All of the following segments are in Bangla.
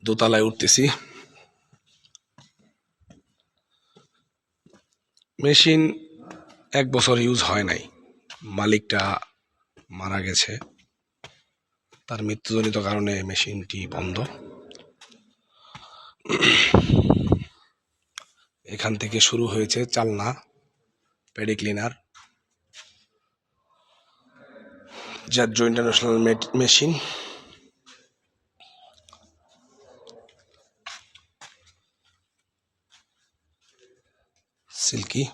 দোতলায় উঠতেছি। মেশিন 1 বছর ইউজ হয় নাই, মালিকটা মারা গেছে। তার মৃত্যুজনিত কারণে মেশিনটি বন্ধ। এখান থেকে শুরু হয়েছে চালনা, প্যাডি ক্লিনার, জারজো international machine, silky,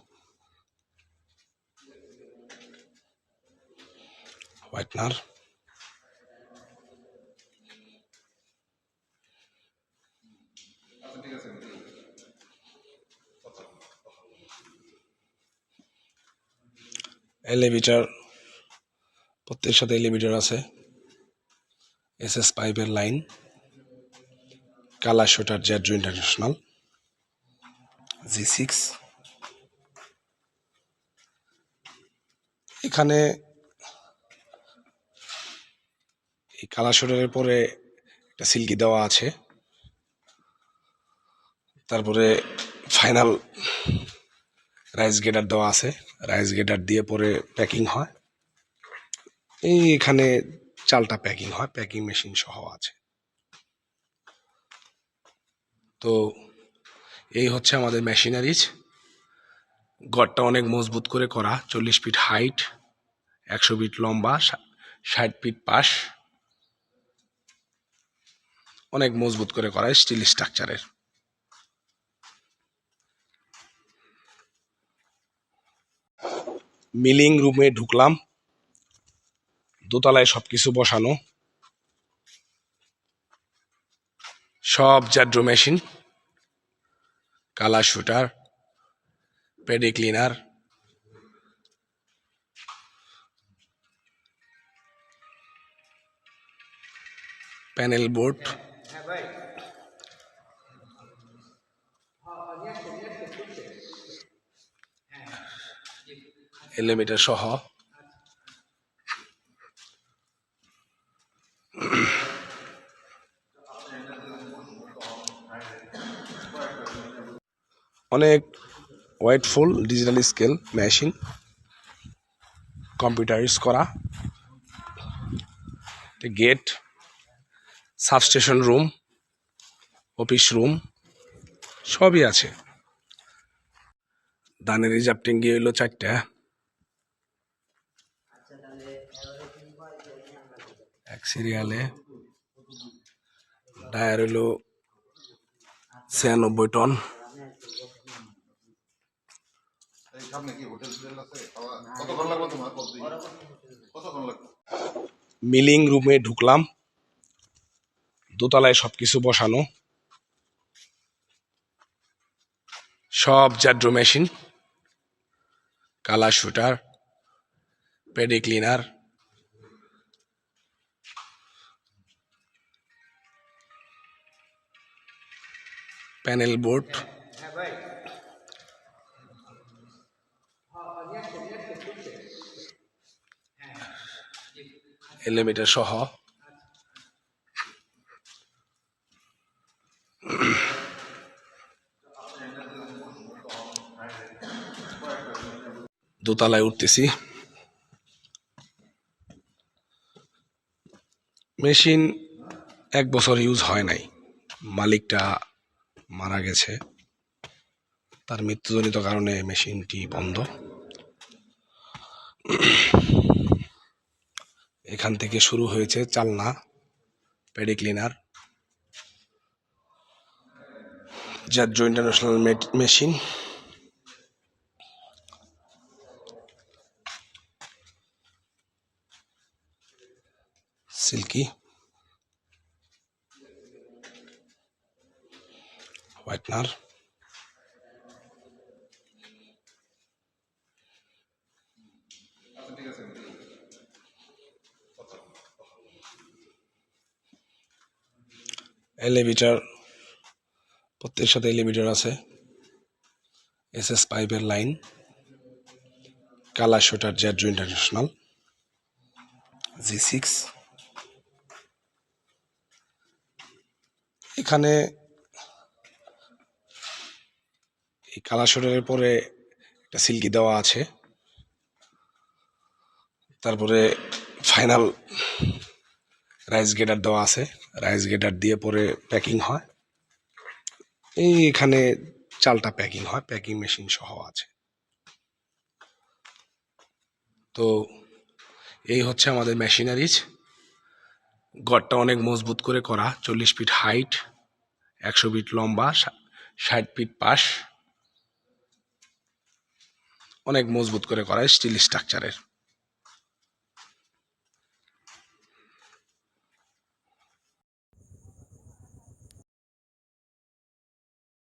whitener, elevator, প্রত্যেকের সাথে এলিভেটর আছে, এসএস পাইপের লাইন, কালা শুটার জারজো ইন্টারন্যাশনাল G6। এখানে এই কালা শুটারের পরে একটা সিল্কি দেওয়া আছে, তারপরে ফাইনাল রাইস গেটার দেওয়া আছে। রাইস গেটার দিয়ে পরে প্যাকিং হয়। এখানে চালটা প্যাকিং হয়, প্যাকিং মেশিন সহ আছে। তো এই হচ্ছে আমাদের মেশিনারিজ। ঘরটা অনেক মজবুত করে করা, 40 ফিট হাইট, 100 ফিট লম্বা, 60 ফিট পাশ, অনেক মজবুত করে করা, স্টিল স্ট্রাকচারের। মিলিং রুমে ঢুকলাম, দোতলায় সবকিছু বসানো, সব জারজো মেশিন, কালা শুটার, paddy cleaner, panel board, elevator সহ অনেক ওয়েটফুল ডিজিটাল স্কেল মেশিন, কম্পিউটারাইজ করা, gate, substation room, office room সবই আছে। ধানের রিজার্ভ ট্যাঙ্কি হইল 4টা, এক সিরিয়ালে। টায়ার হইল 96 টন। মিলিং রুমে ঢুকলাম, দোতলায় সবকিছু বসানো, সব জারজো মেশিন, কালা শুটার, paddy cleaner, panel board, elevator সহ দোতলায় উঠতেছি। মেশিন 1 বছর ইউজ হয় নাই, মালিকটা মারা গেছে। তার মৃত্যুজনিত কারণে মেশিনটি বন্ধ। এখান থেকে শুরু হয়েছে চালনা, প্যাডি ক্লিনার, জারজো international machine, silky, whitener, elevator, প্রত্যেকের সাথে এলিভেটর আছে, এসএস পাইপের লাইন, কালা শুটার জারজো ইন্টারন্যাশনাল G6। এখানে এই কালাশরের পরে একটা সিল্কি দেওয়া আছে, তারপরে ফাইনাল রাইস গেটার দেওয়া আছে। রাইস গেটার দিয়ে পরে প্যাকিং হয়। এখানে চালটা প্যাকিং হয়, প্যাকিং মেশিন সহ আছে। তো এই হচ্ছে আমাদের মেশিনারিজ। ঘরটা অনেক মজবুত করে করা, 40 ফিট হাইট, 100 ফিট লম্বা, 60 ফিট পাশ, অনেক মজবুত করে করা স্টিল স্ট্রাকচারের।